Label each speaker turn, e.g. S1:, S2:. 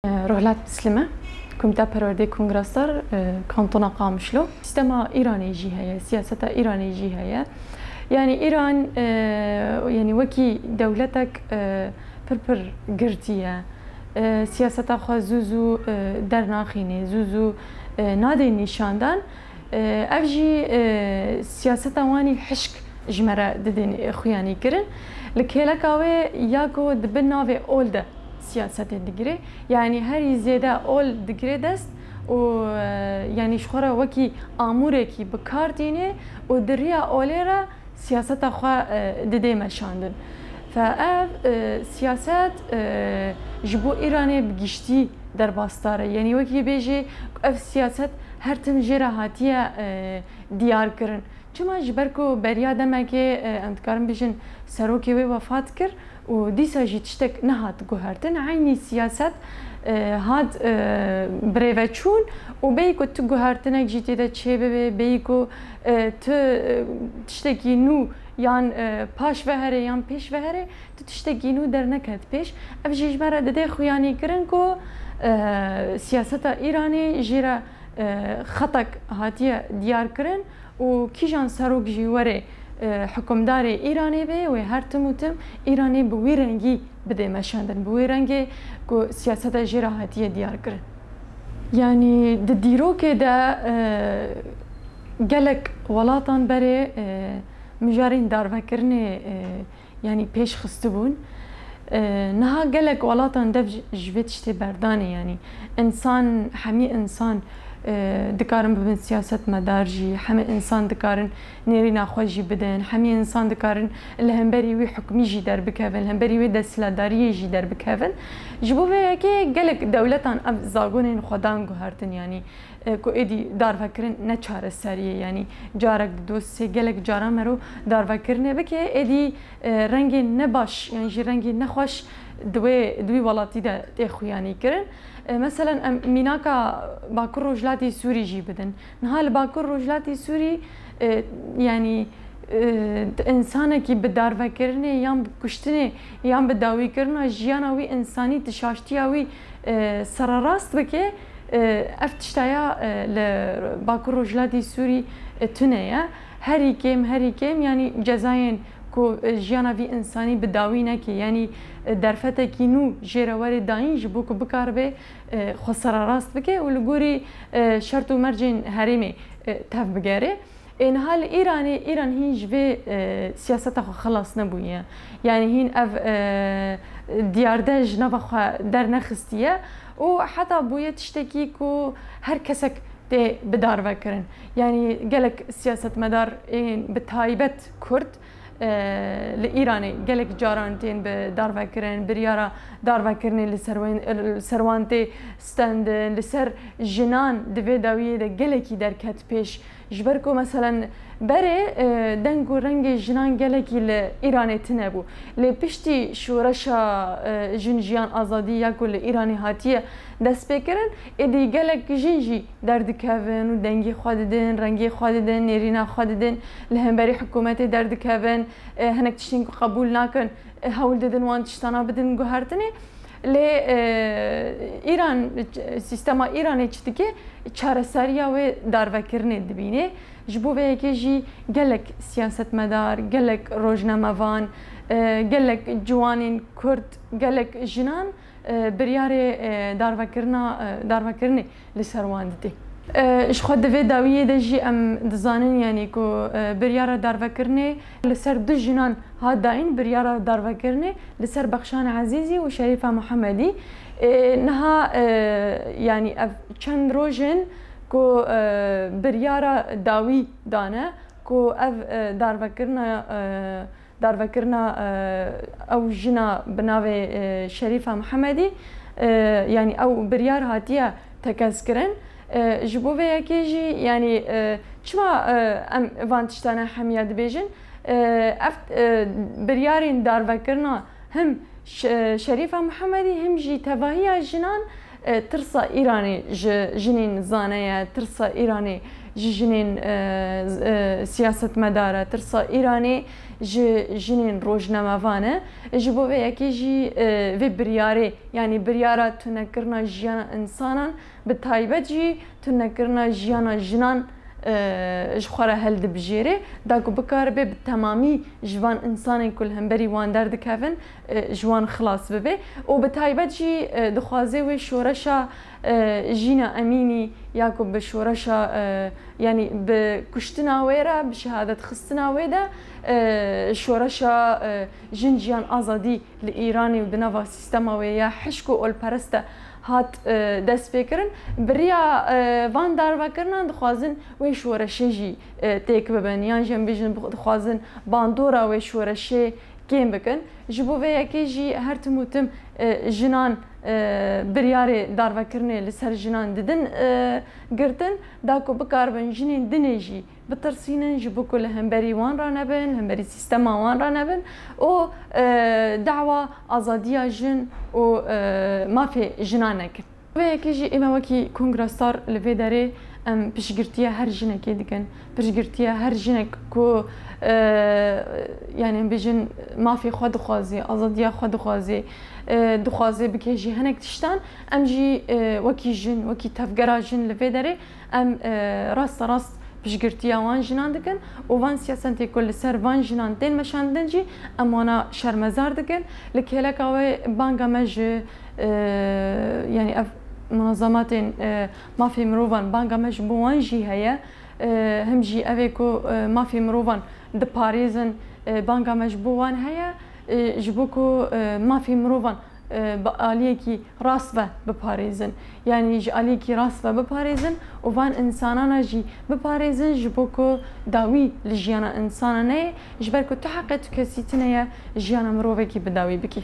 S1: رحلات مسلمة كوميتا پرورده کنگرهدار کانتونا قامشلو سیستما ایرانی جی هست سیاست ایرانی جی هست یعنی ایران یعنی وکی دولتک پر گرتیه سیاست خو زوزو در ناخینه زوزو ناده نشاندن افجی سیاست وانی حشک جمره ددن خویانی کرن لکهلکاوی یاکو دبناوی اولده سیاست دیگری یعنی هری زیاده اول دیگری دست و یعنی شخورا وکی آموره کی بکار دینه و دریا اولیره سیاست خو دده مشاندن فاف سیاست جبو ایرانی بگشتی در باستاره یعنی وکی بیجی اف سیاست هر تن جرا هاتیه دیار کرن چما جبرکو بریا دمکه امتکارم بیجن سروکی وی وفات کر و دیسا جی تشتک نهات گوهرتن عینی سیاست هاد بریوچون و بیکو تو گوهرتنک جیتی ده چه ببه بیکو تو تشتکی نو یان پاش وهره یان پیش وهره تو تشتکی نو در نکد پیش اف جیجمره ده خویانی کرن کو سیاست ایرانی جیرا خطک هاتیه دیار کرن و کیجان سروک جیوره حکمدار ایرانی به و هر تموتم ایرانی به ویرنگی بده مشاندن به ویرنگی کو سیاست جراحتی دیار کرد یعنی د دیرو که دا گلک ولاتان بره مجارین داروکرنه یعنی پیش خستبون نها گلک ولاتان دف جویتشتی بردانه یعنی انسان همی انسان دکارن ببین سیاست مدارجی همه انسان دکارن نیری نخواهی بدن همه انسان دکارن لهمبری وی حکمی جی در بکوون لهمبری وی دستلداری جی در بکوون جبوه که گلک دولتان اف زاگونین خودان گوهرتن یعنی کو ایدی دار فکرن نچار سریه یعنی جارک دوست گلک جارا مرو دار فکرنه بکه ایدی رنگ نباش یعنی جی رنگ نخوش دوی ولاتی ده تخویانی کرن مثلا میناکا باکر روجلاتی سوری جی بدن نهال باکر روجلاتی سوری یعنی انسانه کی بدار وکرنه یام کشتنه یام بداوی کرنه جیانا وی انسانی تشاشتیا وی سراراست بکه افتشتایا ل باکر روجلاتی سوری تنه هری کم یعنی جزاین کو جیانا وی انسانی بداوی نکی یعنی درفته کی نو جیرواری داین جبو کو بکار به خسارا راست بکه و لگوری شرط و مرجین هریمه تف بگره این حال ایران هیچ به سیاست خو خلاص نبویه یعنی هین اف دیاردج نبخ در نخستیه و حتی بویه تشتکی کو هر کسک ده بدار وکرن یعنی گلک سیاست مدار به تایبت کرد لإيراني قالك جارانتين بدار فكرين بريارة دار فكرين لسروانتي ستاند لسر جنان دفي داوية دا قالكي دار كات بيش جبركو مثلا بري دنگو رنگ جنان قالكي لإيراني تنبو لبشتي شورشا جنجيان آزادي ياكو لإيراني هاتية دست بكرن ادي قالك جنجي درد كافن ودنگي خاددن رنگي خاددن نيرينا خاددن لهمبري حكومتي درد كافن هناك تشتين قبول ناكن هول ددن وان تشتانا بدن گوهرتني ل ایران سیستما ایرانی چتیکه چارەساریه و داروکرنه دبینه جبو به که جی گلک سیاست مدار گلک روزنامه‌وان گلک جوانین کرد گلک جنان بریار داروکرنه لسروان دی اش خود دوی داویه دجی ام دزانن یعنی کو بریارا داروکرنه لسر دو جنان ها داین بریارا داروکرنه لسر بخشان عزیزی و شریفه محمدی نها یعنی چند روزن کو بریارا داوی دانه کو اف داروکرنا او جنا بناوی شریفه محمدی یعنی او بریار هاتیه تکذکرن جبوه یکی جی یعنی چما ام وانتشتانه همیاد بیجن افت بریارین داروکرنا هم شریفه محمدی هم جی تواهی جنان ترسا إيراني جنين زانية ترسا إيراني جنين سياسة مدارة ترسا إيراني جنين روجنامه وانه جبو به یکی جی و بریاره یعنی بریاره تو نکرنا جیان انسانان به تایبت جی تو نکرنا جیان جنان جخوره هل دبجیره داکو بکار به تمامی جوان انسان کل هم بری وان درد کفن جوان خلاص ببه و به تایبت جی دخوازه و شورشا جینا امینی یاکو به شورشا یعنی به کشتنا ویره به شهادت خستنا ویده شورشا جنجیان آزادی لإيراني ودنوا سيستما ويا حشكو أول برستا هات دست بکرن بریا وان دار بکرن دخوازن وی شورشی تیک ببن یان جن بیشن دخوازن باندورا وی شورشی کیم بکن جبو وی یکی جی هر تموتم جنان بریاره دار بکرنه لسر جنان ددن گرتن داکو بکار بن جنین دنیجی بترسينن جبو كل همبري وان رانبن همبري سيستما وان رانبن و دعوة أزادية جن و ما في جنانك ويكي جي إما وكي كونغرسار لفيداري ام بشگرتيا هر جنك دكن بشگرتيا هر جنك كو يعني بيجن ما في خود خوازي أزادية خود خوازي دخوازي بكي جي هنك تشتان ام جي وكي جن وكي تفقرا جن لفيداري ام راست بشگرتیا وان جنان دکن و وان سیاستی کل سر وان جنان تین مشاندن جی امانا شرمزار دکن لکهلا کاوی بانگا مج يعني منظمات ما في مروفان بانگا مج بوان جي هيا هم جي اويكو ما في مروفان د باريزن بانگا مج بوان هيا جبوكو ما في مروفان بآليكي راسفة بباريزن يعني جي آليكي راسفة بباريزن وفان إنسانانا جي بباريزن جبوكو داوي لجيانا إنسانا جبركو تحقق كسيتنا جيانا مروفيكي بداوي بكي